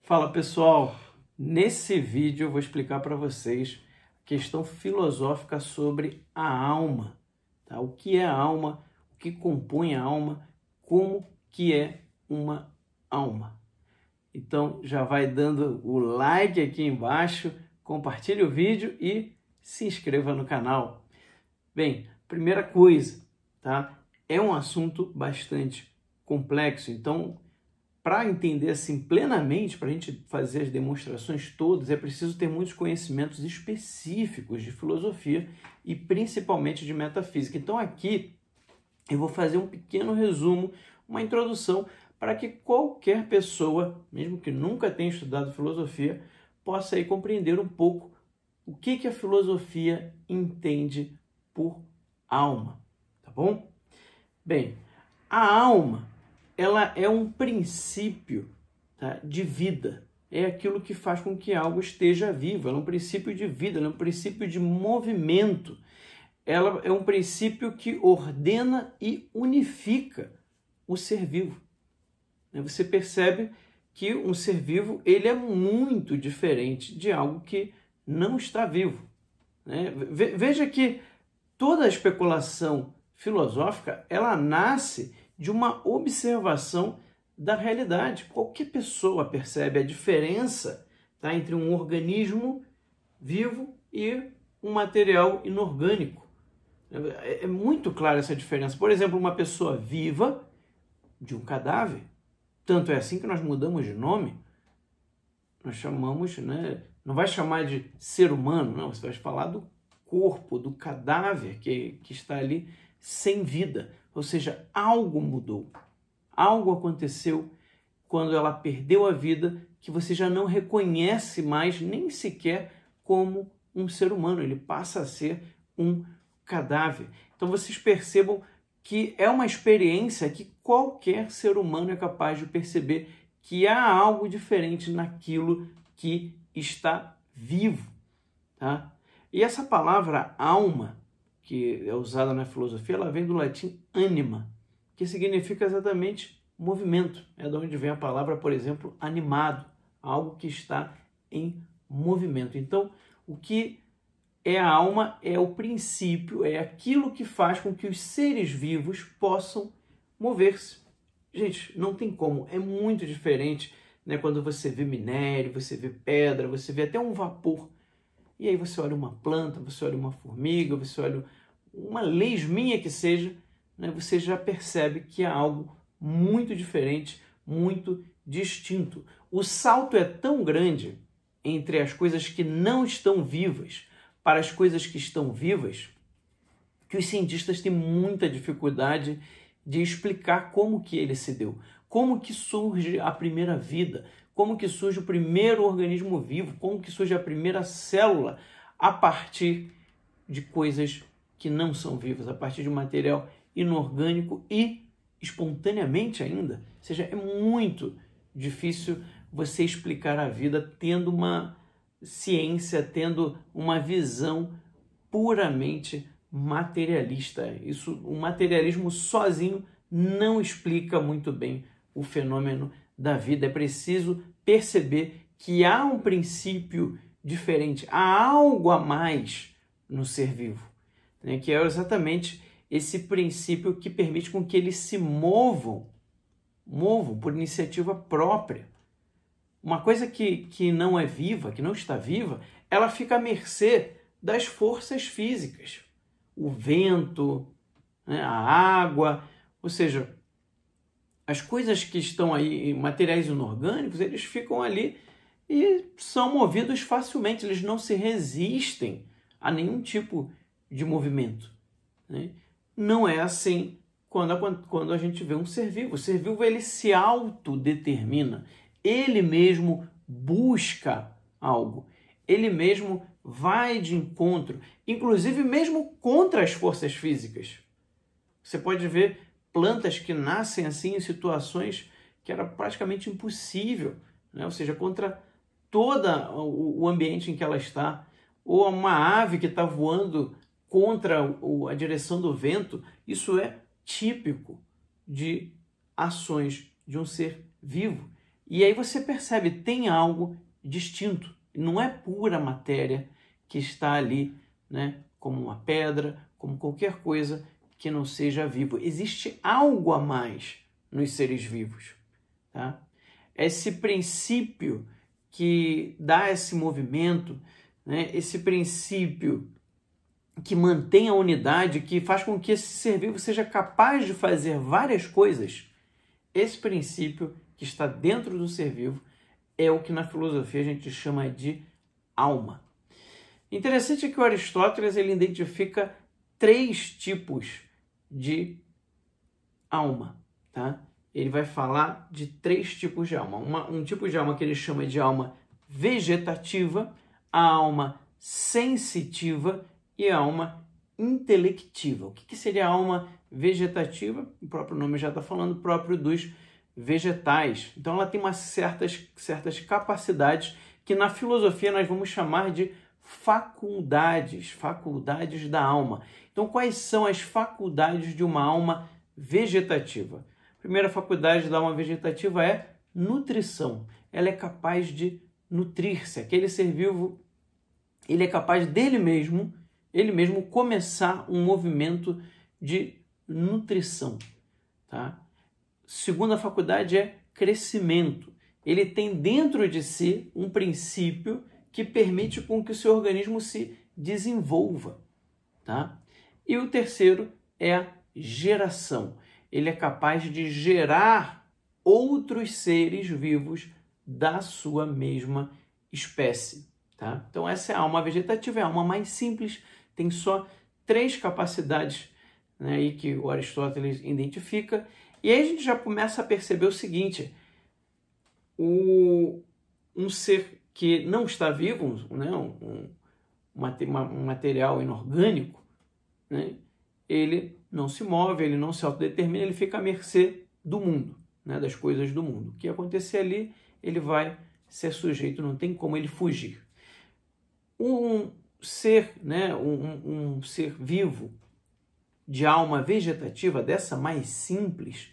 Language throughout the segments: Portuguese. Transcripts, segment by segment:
Fala pessoal, nesse vídeo eu vou explicar para vocês a questão filosófica sobre a alma, tá? O que é a alma, o que compõe a alma, como que é uma alma. Então já vai dando o like aqui embaixo, compartilhe o vídeo e se inscreva no canal. Bem, primeira coisa, tá? É um assunto bastante complexo, então para entender assim plenamente, para a gente fazer as demonstrações todas, é preciso ter muitos conhecimentos específicos de filosofia e principalmente de metafísica. Então aqui eu vou fazer um pequeno resumo, uma introdução para que qualquer pessoa, mesmo que nunca tenha estudado filosofia, possa aí compreender um pouco o que a filosofia entende por alma, tá bom? Bem, a alma ela é um princípio, tá, de vida. É aquilo que faz com que algo esteja vivo. Ela é um princípio de vida, ela é um princípio de movimento. Ela é um princípio que ordena e unifica o ser vivo. Você percebe que um ser vivo ele é muito diferente de algo que não está vivo. Veja que toda a especulação filosófica ela nasce de uma observação da realidade. Qualquer pessoa percebe a diferença, tá, entre um organismo vivo e um material inorgânico. É muito clara essa diferença. Por exemplo, uma pessoa viva de um cadáver. Tanto é assim que nós mudamos de nome. Nós chamamos, não vai chamar de ser humano, não. Você vai falar do corpo, do cadáver que está ali sem vida. Ou seja, algo mudou, algo aconteceu quando ela perdeu a vida que você já não reconhece mais nem sequer como um ser humano, ele passa a ser um cadáver. Então vocês percebam que é uma experiência que qualquer ser humano é capaz de perceber que há algo diferente naquilo que está vivo, tá? E essa palavra alma, que é usada na filosofia, ela vem do latim anima, que significa exatamente movimento. É de onde vem a palavra, por exemplo, animado, algo que está em movimento. Então, o que é a alma é o princípio, é aquilo que faz com que os seres vivos possam mover-se. Gente, não tem como, é muito diferente, quando você vê minério, você vê pedra, você vê até um vapor. E aí você olha uma planta, você olha uma formiga, você olha uma lesminha que seja, você já percebe que há algo muito diferente, muito distinto. O salto é tão grande entre as coisas que não estão vivas para as coisas que estão vivas que os cientistas têm muita dificuldade de explicar como que ele se deu, como que surge a primeira vida, como que surge o primeiro organismo vivo, como que surge a primeira célula a partir de coisas que não são vivas, a partir de um material inorgânico e espontaneamente ainda. Ou seja, é muito difícil você explicar a vida tendo uma ciência, tendo uma visão puramente materialista. O materialismo sozinho não explica muito bem o fenômeno da vida. É preciso perceber que há um princípio diferente, há algo a mais no ser vivo, que é exatamente esse princípio que permite com que eles se movam por iniciativa própria. Uma coisa que não é viva, que não está viva, ela fica à mercê das forças físicas. O vento, a água, ou seja, as coisas que estão aí, materiais inorgânicos, eles ficam ali e são movidos facilmente, eles não se resistem a nenhum tipo de movimento. Não é assim quando a gente vê um ser vivo. O ser vivo ele se autodetermina, ele mesmo busca algo, ele mesmo vai de encontro, inclusive mesmo contra as forças físicas. Você pode ver plantas que nascem assim em situações que era praticamente impossível, ou seja, contra todo o ambiente em que ela está, ou uma ave que está voando contra a direção do vento. Isso é típico de ações de um ser vivo. E aí você percebe, tem algo distinto. Não é pura matéria que está ali, né, como uma pedra, como qualquer coisa que não seja vivo. Existe algo a mais nos seres vivos. Tá? Esse princípio que dá esse movimento, né, esse princípio que mantém a unidade, que faz com que esse ser vivo seja capaz de fazer várias coisas, esse princípio que está dentro do ser vivo é o que na filosofia a gente chama de alma. Interessante é que o Aristóteles ele identifica 3 tipos de alma. Tá? Ele vai falar de 3 tipos de alma. Um tipo de alma que ele chama de alma vegetativa, a alma sensitiva e a alma intelectiva. O que seria a alma vegetativa? O próprio nome já está falando, próprio dos vegetais. Então ela tem certas capacidades que na filosofia nós vamos chamar de faculdades da alma. Então quais são as faculdades de uma alma vegetativa? A primeira faculdade da alma vegetativa é nutrição. Ela é capaz de nutrir-se. Aquele ser vivo, ele é capaz ele mesmo começar um movimento de nutrição. Tá? Segunda faculdade é crescimento. Ele tem dentro de si um princípio que permite com que o seu organismo se desenvolva. Tá? E o terceiro é a geração. Ele é capaz de gerar outros seres vivos da sua mesma espécie. Tá? Então essa é a alma vegetativa, é a alma mais simples, tem só 3 capacidades, né, aí que o Aristóteles identifica. E aí a gente já começa a perceber o seguinte, um ser que não está vivo, né, um material inorgânico, né, ele não se move, ele não se autodetermina, ele fica à mercê do mundo, né, das coisas do mundo. O que acontecer ali, ele vai ser sujeito, não tem como ele fugir. Um ser, né, um ser vivo de alma vegetativa, dessa mais simples,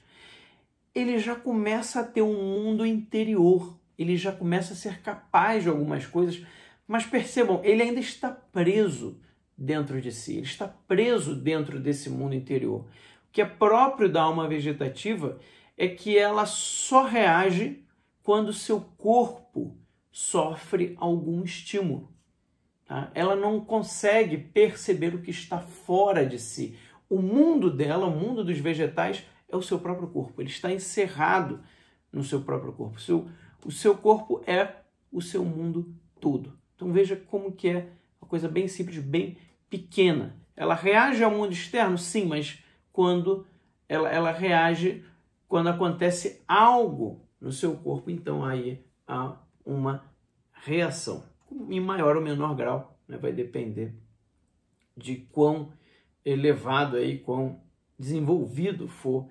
ele já começa a ter um mundo interior, ele já começa a ser capaz de algumas coisas, mas percebam, ele ainda está preso dentro de si, ele está preso dentro desse mundo interior. O que é próprio da alma vegetativa é que ela só reage quando seu corpo sofre algum estímulo. Tá? Ela não consegue perceber o que está fora de si. O mundo dela, o mundo dos vegetais, é o seu próprio corpo. Ele está encerrado no seu próprio corpo. O seu corpo é o seu mundo todo. Então veja como que é uma coisa bem simples, bem pequena. Ela reage ao mundo externo? Sim, mas quando ela reage, quando acontece algo no seu corpo, então aí há uma reação. Em maior ou menor grau, né? Vai depender de quão elevado, aí, quão desenvolvido for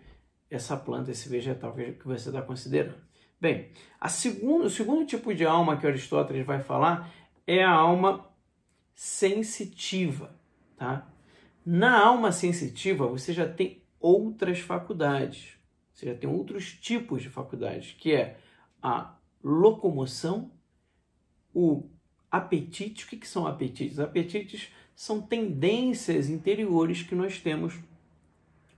essa planta, esse vegetal que você está considerando. Bem, o segundo tipo de alma que Aristóteles vai falar é a alma sensitiva. Tá? Na alma sensitiva, você já tem outras faculdades, você já tem outros tipos de faculdades, que é a locomoção, o apetite. O que são apetites? Apetites são tendências interiores que nós temos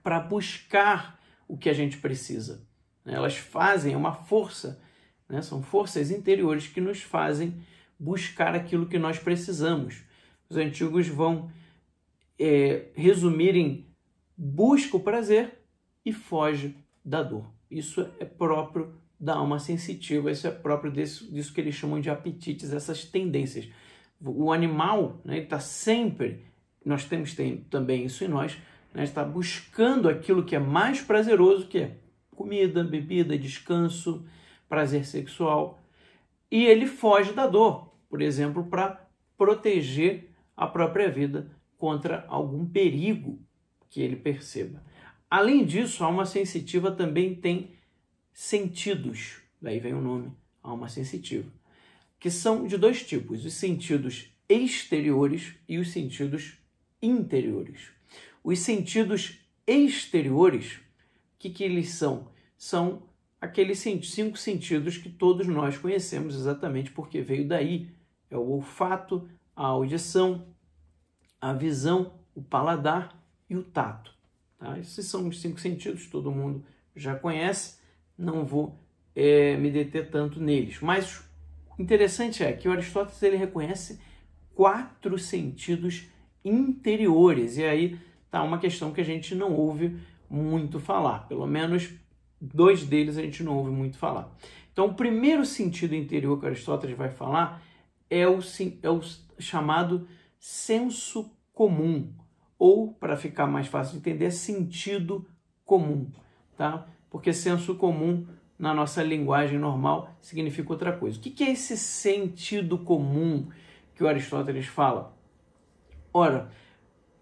para buscar o que a gente precisa. Elas fazem uma força, né? São forças interiores que nos fazem buscar aquilo que nós precisamos. Os antigos vão resumir em busca o prazer e foge da dor. Isso é próprio da alma sensitiva, isso é próprio disso que eles chamam de apetites, essas tendências. O animal, né, ele está sempre, nós temos também isso em nós, né, está buscando aquilo que é mais prazeroso, que é comida, bebida, descanso, prazer sexual, e ele foge da dor, por exemplo, para proteger a própria vida contra algum perigo que ele perceba. Além disso, a alma sensitiva também tem sentidos, daí vem o nome, alma sensitiva, que são de 2 tipos, os sentidos exteriores e os sentidos interiores. Os sentidos exteriores, o que eles são? São aqueles 5 sentidos que todos nós conhecemos exatamente porque veio daí. É o olfato, a audição, a visão, o paladar e o tato. Tá? Esses são os 5 sentidos, todo mundo já conhece, não vou me deter tanto neles. Mas o interessante é que o Aristóteles ele reconhece 4 sentidos interiores, e aí está uma questão que a gente não ouve muito falar, pelo menos 2 deles a gente não ouve muito falar. Então, o primeiro sentido interior que Aristóteles vai falar é o chamado senso comum, ou, para ficar mais fácil de entender, sentido comum, tá? Porque senso comum, na nossa linguagem normal, significa outra coisa. O que é esse sentido comum que o Aristóteles fala? Ora,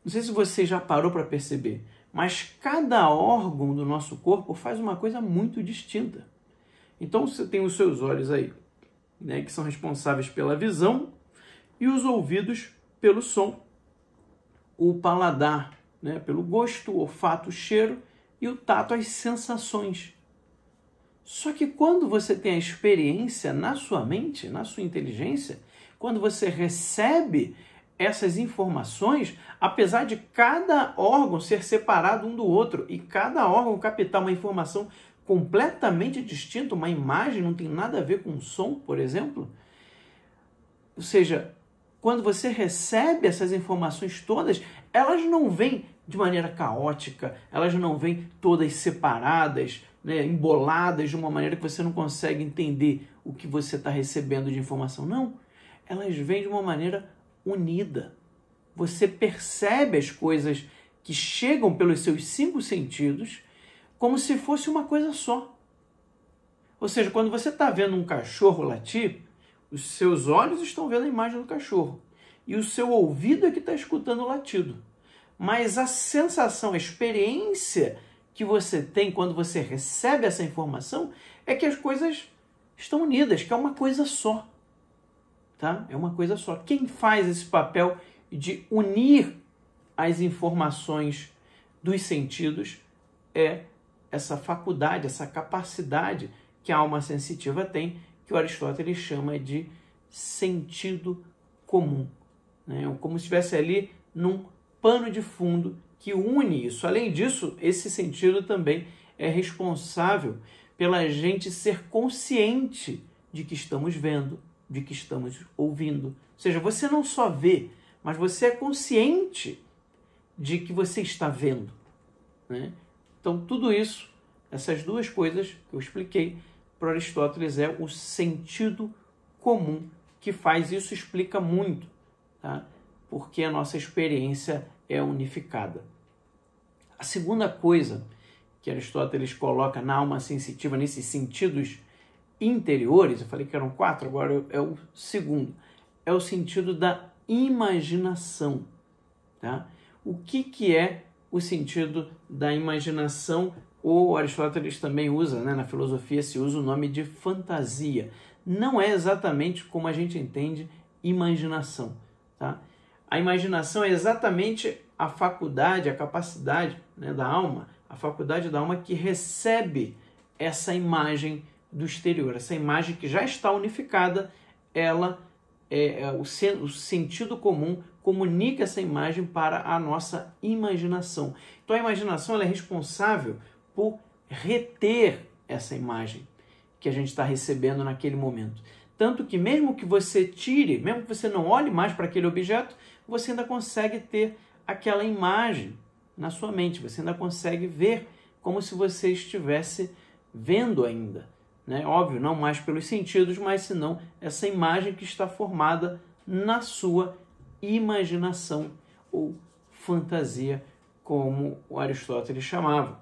não sei se você já parou para perceber, mas cada órgão do nosso corpo faz uma coisa muito distinta. Então você tem os seus olhos aí, né, que são responsáveis pela visão, e os ouvidos pelo som, o paladar, né, pelo gosto, o olfato, o cheiro, e o tato, as sensações. Só que quando você tem a experiência na sua mente, na sua inteligência, quando você recebe essas informações, apesar de cada órgão ser separado um do outro e cada órgão captar uma informação completamente distinta, uma imagem não tem nada a ver com som, por exemplo, ou seja, quando você recebe essas informações todas, elas não vêm de maneira caótica, elas não vêm todas separadas, né, emboladas de uma maneira que você não consegue entender o que você está recebendo de informação. Não, elas vêm de uma maneira unida. Você percebe as coisas que chegam pelos seus 5 sentidos como se fosse uma coisa só. Ou seja, quando você está vendo um cachorro latir, os seus olhos estão vendo a imagem do cachorro e o seu ouvido é que está escutando o latido. Mas a sensação, a experiência que você tem quando você recebe essa informação é que as coisas estão unidas, que é uma coisa só. Tá? É uma coisa só. Quem faz esse papel de unir as informações dos sentidos é essa faculdade, essa capacidade que a alma sensitiva tem, que o Aristóteles chama de sentido comum. Né? Como se estivesse ali num pano de fundo que une isso. Além disso, esse sentido também é responsável pela gente ser consciente de que estamos vendo, de que estamos ouvindo. Ou seja, você não só vê, mas você é consciente de que você está vendo. Né? Então, tudo isso, essas 2 coisas que eu expliquei para Aristóteles é o sentido comum que faz isso, explica muito, tá? Porque a nossa experiência é unificada. A segunda coisa que Aristóteles coloca na alma sensitiva, nesses sentidos interiores, eu falei que eram 4, agora é o segundo, é o sentido da imaginação. Tá? O que é o sentido da imaginação? O Aristóteles também usa, né, na filosofia se usa o nome de fantasia. Não é exatamente como a gente entende imaginação. Tá? A imaginação é exatamente a faculdade, a capacidade, né, da alma, a faculdade da alma que recebe essa imagem do exterior, essa imagem que já está unificada, ela o sentido comum comunica essa imagem para a nossa imaginação. Então a imaginação ela é responsável por reter essa imagem que a gente está recebendo naquele momento. Tanto que mesmo que você tire, mesmo que você não olhe mais para aquele objeto, você ainda consegue ter aquela imagem na sua mente, você ainda consegue ver como se você estivesse vendo ainda. Né? Óbvio, não mais pelos sentidos, mas senão essa imagem que está formada na sua imaginação ou fantasia, como o Aristóteles chamava.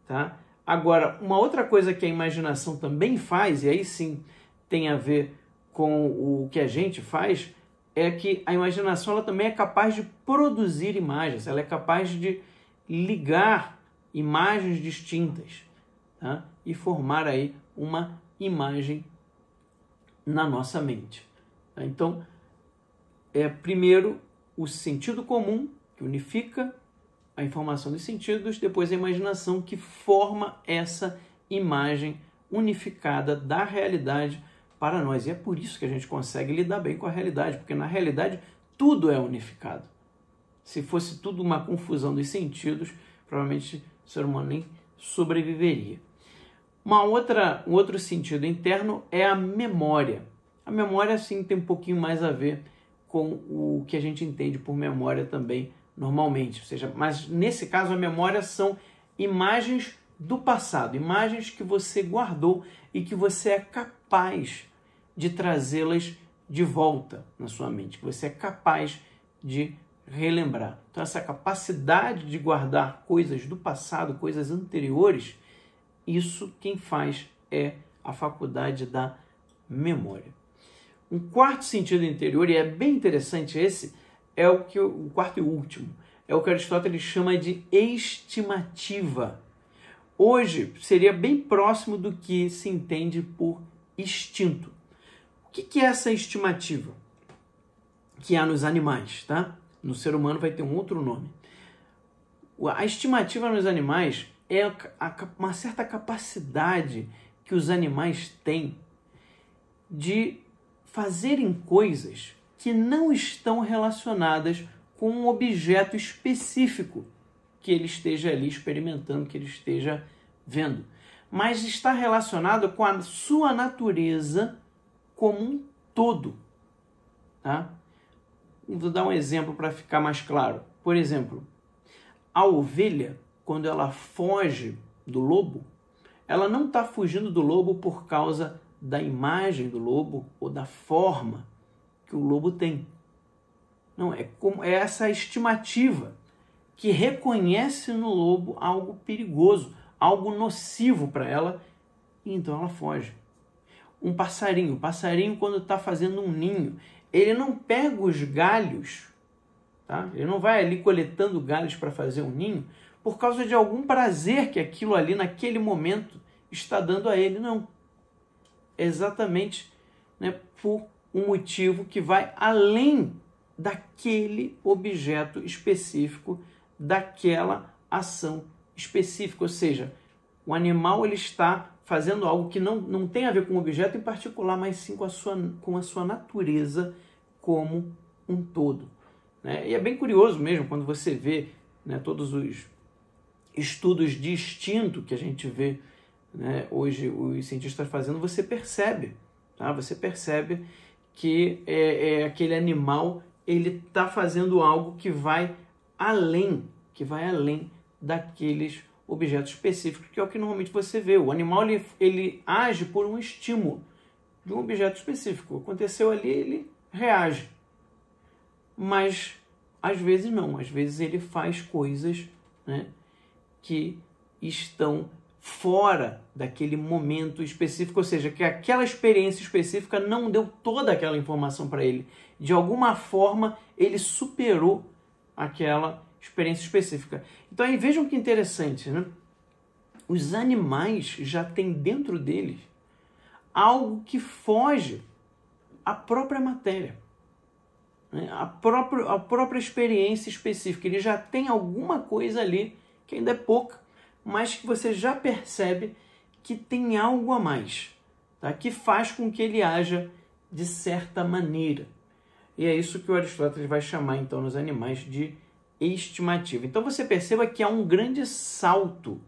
Tá? Agora, uma outra coisa que a imaginação também faz, e aí sim tem a ver com o que a gente faz, é que a imaginação ela também é capaz de produzir imagens, ela é capaz de ligar imagens distintas, tá? E formar aí uma imagem na nossa mente. Tá? Então, primeiro o sentido comum, que unifica a informação dos sentidos, depois a imaginação, que forma essa imagem unificada da realidade para nós. E é por isso que a gente consegue lidar bem com a realidade, porque na realidade tudo é unificado. Se fosse tudo uma confusão dos sentidos, provavelmente o ser humano nem sobreviveria. Um outro sentido interno é a memória. A memória, sim, tem um pouquinho mais a ver com o que a gente entende por memória também normalmente. Ou seja, mas nesse caso a memória são imagens do passado, imagens que você guardou e que você é capaz de trazê-las de volta na sua mente, que você é capaz de relembrar. Então essa capacidade de guardar coisas do passado, coisas anteriores, isso quem faz é a faculdade da memória. Um quarto sentido interior, e é bem interessante esse, é o quarto e último, é o que Aristóteles chama de estimativa. Hoje seria bem próximo do que se entende por instinto. O que é essa estimativa que há nos animais, tá? No ser humano vai ter um outro nome. A estimativa nos animais é uma certa capacidade que os animais têm de fazerem coisas que não estão relacionadas com um objeto específico que ele esteja ali experimentando, que ele esteja vendo, mas está relacionado com a sua natureza como um todo, tá? Vou dar um exemplo para ficar mais claro. Por exemplo, a ovelha, quando ela foge do lobo, ela não está fugindo do lobo por causa da imagem do lobo ou da forma que o lobo tem. Não, é essa estimativa que reconhece no lobo algo perigoso, algo nocivo para ela, e então ela foge. O passarinho quando está fazendo um ninho, ele não pega os galhos, tá? Ele não vai ali coletando galhos para fazer um ninho por causa de algum prazer que aquilo ali naquele momento está dando a ele, não. É exatamente, né, por um motivo que vai além daquele objeto específico, daquela ação específica. Ou seja, o animal ele está fazendo algo que não tem a ver com o objeto em particular, mas sim com a sua natureza como um todo, né? E é bem curioso mesmo quando você vê, né, todos os estudos de instinto que a gente vê, né, hoje os cientistas fazendo, você percebe, tá? Você percebe que aquele animal ele está fazendo algo que vai além daqueles objetos específicos, que é o que normalmente você vê. O animal ele age por um estímulo de um objeto específico. Aconteceu ali, ele reage. Mas às vezes não, às vezes ele faz coisas, né, que estão fora daquele momento específico, ou seja, que aquela experiência específica não deu toda aquela informação para ele. De alguma forma, ele superou aquela experiência específica. Então aí vejam que interessante, né? Os animais já têm dentro deles algo que foge à própria matéria, né? A própria experiência específica. Ele já tem alguma coisa ali que ainda é pouca, mas que você já percebe que tem algo a mais, tá? Que faz com que ele haja de certa maneira. E é isso que o Aristóteles vai chamar, então, nos animais de estimativa. Então você perceba que há um grande salto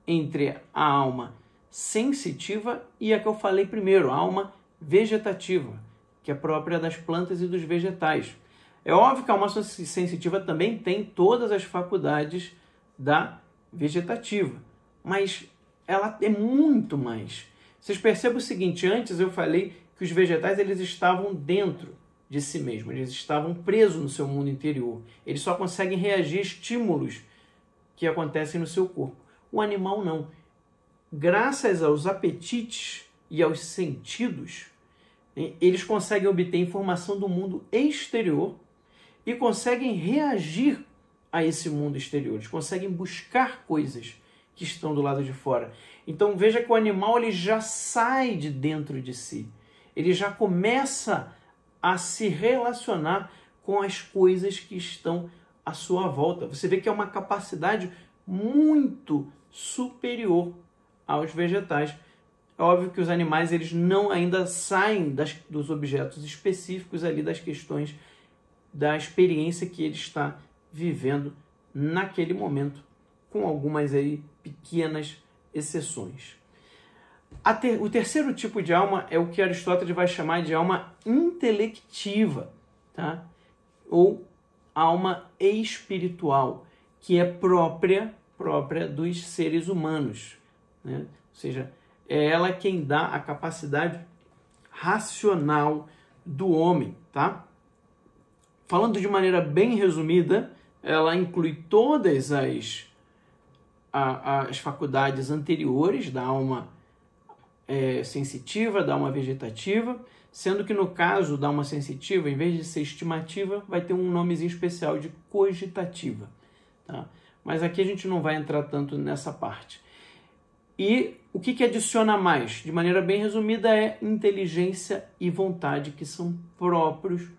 entre a alma sensitiva e a que eu falei primeiro, a alma vegetativa, que é própria das plantas e dos vegetais. É óbvio que a alma sensitiva também tem todas as faculdades da vegetativa, mas ela é muito mais. Vocês percebem o seguinte, antes eu falei que os vegetais eles estavam dentro de si mesmo, eles estavam presos no seu mundo interior, eles só conseguem reagir a estímulos que acontecem no seu corpo. O animal não. Graças aos apetites e aos sentidos, eles conseguem obter informação do mundo exterior e conseguem reagir a esse mundo exterior, eles conseguem buscar coisas que estão do lado de fora. Então veja que o animal ele já sai de dentro de si, ele já começa a se relacionar com as coisas que estão à sua volta. Você vê que é uma capacidade muito superior aos vegetais. óbvio que os animais eles não ainda saem dos objetos específicos ali, das questões da experiência que ele está vivendo naquele momento, com algumas aí pequenas exceções. O terceiro tipo de alma é o que Aristóteles vai chamar de alma intelectiva, tá? Ou alma espiritual, que é própria dos seres humanos, né? Ou seja, é ela quem dá a capacidade racional do homem, tá? Falando de maneira bem resumida, ela inclui todas as faculdades anteriores da alma sensitiva, da alma vegetativa, sendo que no caso da alma sensitiva, em vez de ser estimativa, vai ter um nomezinho especial de cogitativa, tá? Mas aqui a gente não vai entrar tanto nessa parte. E o que adiciona mais? De maneira bem resumida, é inteligência e vontade, que são próprios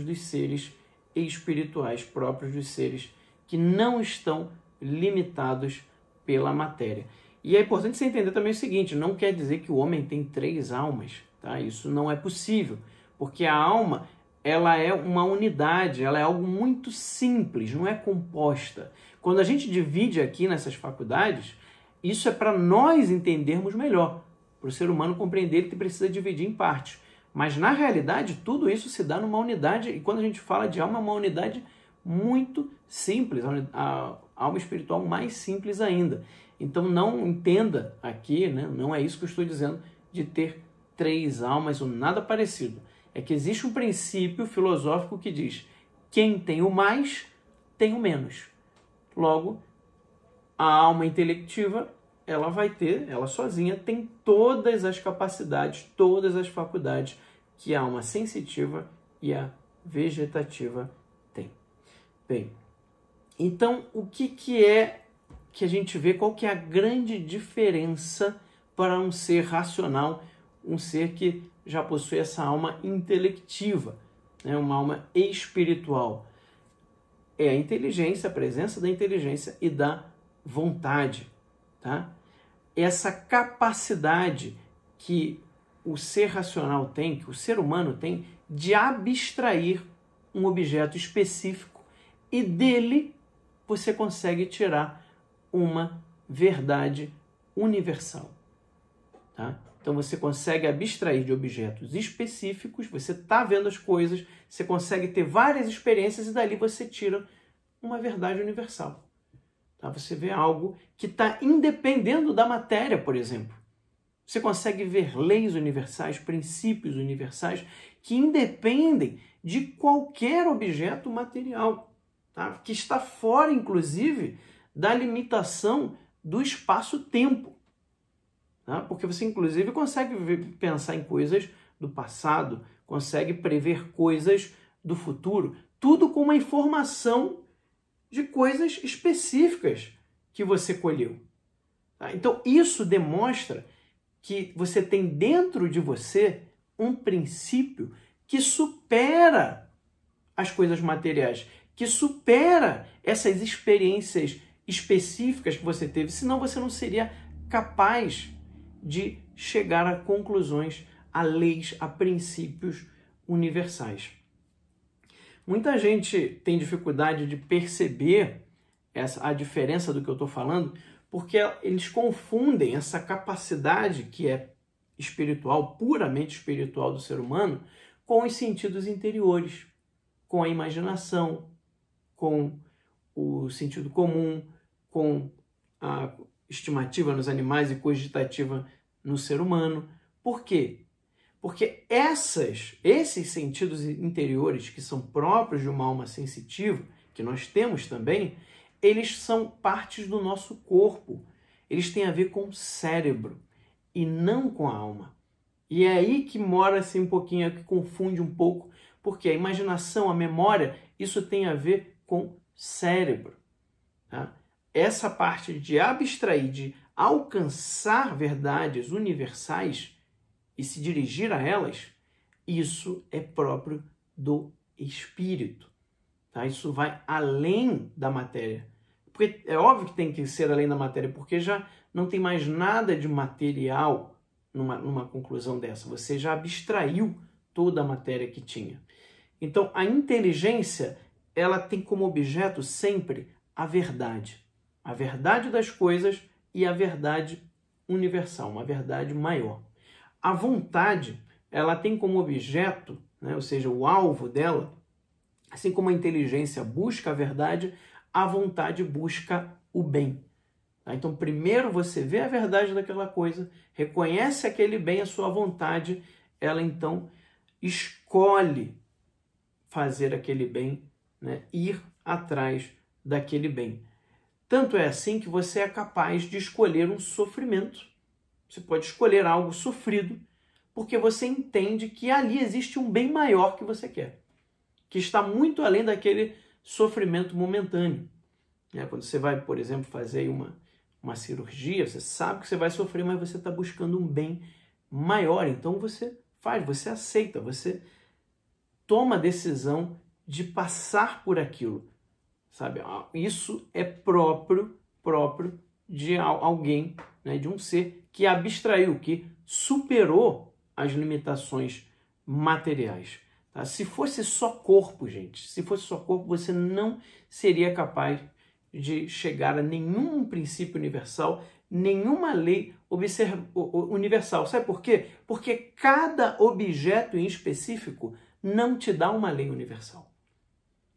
dos seres espirituais, próprios dos seres que não estão limitados pela matéria. E é importante você entender também o seguinte, não quer dizer que o homem tem 3 almas, tá? Isso não é possível, porque a alma, ela é uma unidade, ela é algo muito simples, não é composta. Quando a gente divide aqui nessas faculdades, isso é para nós entendermos melhor, para o ser humano compreender que precisa dividir em partes. Mas, na realidade, tudo isso se dá numa unidade, e quando a gente fala de alma, é uma unidade muito simples, a alma espiritual mais simples ainda. Então, não entenda aqui, né, não é isso que eu estou dizendo, de ter 3 almas ou nada parecido. É que existe um princípio filosófico que diz: quem tem o mais, tem o menos. Logo, a alma intelectiva, ela vai ter, ela sozinha, tem todas as capacidades, todas as faculdades que a alma sensitiva e a vegetativa têm. Bem, então, o que é que a gente vê, qual que é a grande diferença para um ser racional, um ser que já possui essa alma intelectiva, né? Uma alma espiritual? É a inteligência, a presença da inteligência e da vontade, tá? Essa capacidade que o ser racional tem, que o ser humano tem, de abstrair um objeto específico e dele você consegue tirar uma verdade universal, tá? Então você consegue abstrair de objetos específicos, você está vendo as coisas, você consegue ter várias experiências e dali você tira uma verdade universal. Tá? Você vê algo que está independendo da matéria, por exemplo. Você consegue ver leis universais, princípios universais que independem de qualquer objeto material, tá? Que está fora, inclusive, da limitação do espaço-tempo. Tá? Porque você, inclusive, consegue pensar em coisas do passado, consegue prever coisas do futuro, tudo com uma informação de coisas específicas que você colheu. Tá? Então, isso demonstra que você tem dentro de você um princípio que supera as coisas materiais, que supera essas experiências específicas que você teve, senão você não seria capaz de chegar a conclusões, a leis, a princípios universais. Muita gente tem dificuldade de perceber a diferença do que eu estou falando, porque eles confundem essa capacidade que é espiritual, puramente espiritual do ser humano, com os sentidos interiores, com a imaginação, com o sentido comum, com a estimativa nos animais e cogitativa no ser humano. Por quê? Porque esses sentidos interiores que são próprios de uma alma sensitiva, que nós temos também, eles são partes do nosso corpo. Eles têm a ver com o cérebro e não com a alma. E é aí que mora assim, um pouquinho, que confunde um pouco, porque a imaginação, a memória, isso tem a ver com cérebro. Tá? Essa parte de abstrair, de alcançar verdades universais e se dirigir a elas, isso é próprio do espírito. Tá? Isso vai além da matéria. Porque é óbvio que tem que ser além da matéria, porque já não tem mais nada de material numa conclusão dessa. Você já abstraiu toda a matéria que tinha. Então, a inteligência, ela tem como objeto sempre a verdade das coisas e a verdade universal, uma verdade maior. A vontade, ela tem como objeto, né, ou seja, o alvo dela, assim como a inteligência busca a verdade, a vontade busca o bem. Tá? Então, primeiro você vê a verdade daquela coisa, reconhece aquele bem, a sua vontade, ela então escolhe fazer aquele bem, né, ir atrás daquele bem. Tanto é assim que você é capaz de escolher um sofrimento. Você pode escolher algo sofrido, porque você entende que ali existe um bem maior que você quer, que está muito além daquele sofrimento momentâneo. Quando você vai, por exemplo, fazer uma cirurgia, você sabe que você vai sofrer, mas você está buscando um bem maior. Então você faz, você aceita, você toma a decisão de passar por aquilo. Sabe? Isso é próprio de alguém, né, de um ser que abstraiu, que superou as limitações materiais. Tá? Se fosse só corpo, gente, se fosse só corpo, você não seria capaz de chegar a nenhum princípio universal, nenhuma lei universal. Sabe por quê? Porque cada objeto em específico não te dá uma lei universal.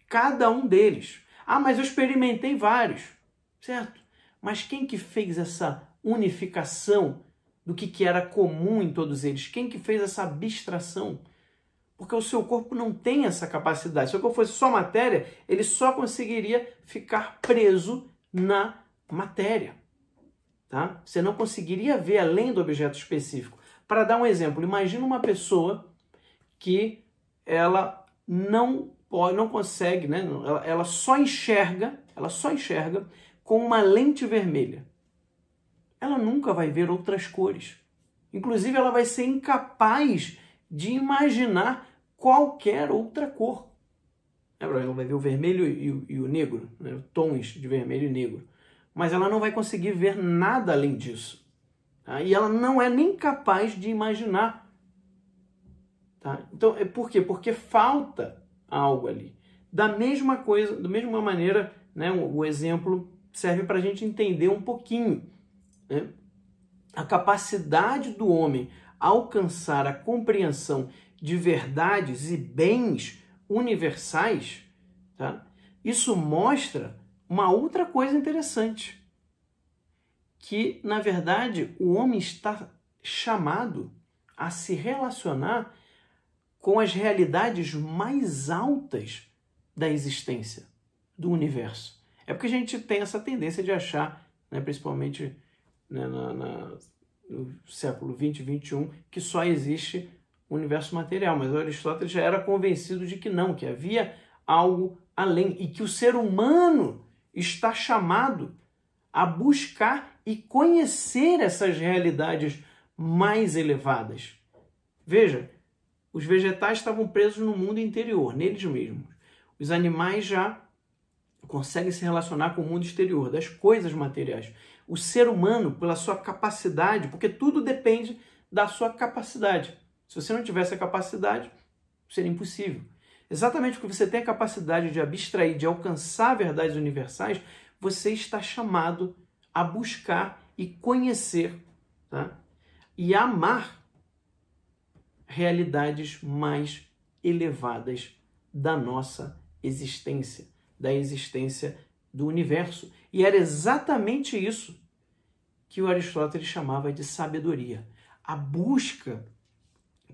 Cada um deles. Ah, mas eu experimentei vários, certo? Mas quem que fez essa unificação do que era comum em todos eles? Quem que fez essa abstração? Porque o seu corpo não tem essa capacidade. Se o corpo fosse só matéria, ele só conseguiria ficar preso na matéria. Tá? Você não conseguiria ver além do objeto específico. Para dar um exemplo, imagina uma pessoa que ela não consegue, né? Ela só enxerga com uma lente vermelha. Ela nunca vai ver outras cores. Inclusive, ela vai ser incapaz de imaginar qualquer outra cor. Ela vai ver o vermelho e o negro, né? Tons de vermelho e negro. Mas ela não vai conseguir ver nada além disso. Tá? E ela não é nem capaz de imaginar. Tá? Então, por quê? Porque falta algo ali. Da mesma maneira, né, o exemplo serve para a gente entender um pouquinho, né, a capacidade do homem alcançar a compreensão de verdades e bens universais. Tá? Isso mostra uma outra coisa interessante, que, na verdade, o homem está chamado a se relacionar com as realidades mais altas da existência, do universo. É porque a gente tem essa tendência de achar, né, principalmente, né, no século 20 e 21, que só existe o universo material. Mas Aristóteles já era convencido de que não, que havia algo além e que o ser humano está chamado a buscar e conhecer essas realidades mais elevadas. Veja, os vegetais estavam presos no mundo interior, neles mesmos. Os animais já conseguem se relacionar com o mundo exterior, das coisas materiais. O ser humano, pela sua capacidade, porque tudo depende da sua capacidade. Se você não tivesse a capacidade, seria impossível. Exatamente porque você tem a capacidade de abstrair, de alcançar verdades universais, você está chamado a buscar e conhecer, tá? E amar realidades mais elevadas da nossa existência, da existência do universo. E era exatamente isso que o Aristóteles chamava de sabedoria. A busca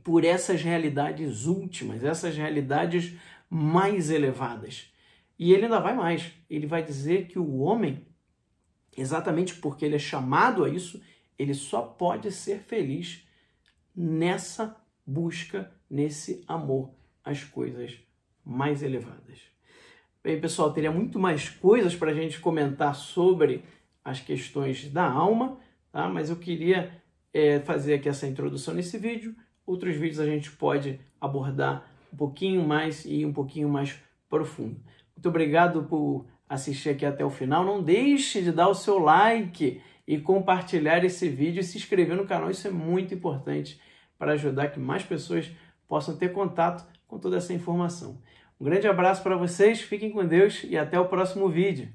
por essas realidades últimas, essas realidades mais elevadas. E ele ainda vai mais. Ele vai dizer que o homem, exatamente porque ele é chamado a isso, ele só pode ser feliz nessa busca, nesse amor às coisas mais elevadas. Bem, pessoal, teria muito mais coisas para a gente comentar sobre as questões da alma, tá? Mas eu queria fazer aqui essa introdução nesse vídeo. Outros vídeos a gente pode abordar um pouquinho mais e um pouquinho mais profundo. Muito obrigado por assistir aqui até o final. Não deixe de dar o seu like e compartilhar esse vídeo e se inscrever no canal. Isso é muito importante para ajudar que mais pessoas possam ter contato com toda essa informação. Um grande abraço para vocês, fiquem com Deus e até o próximo vídeo.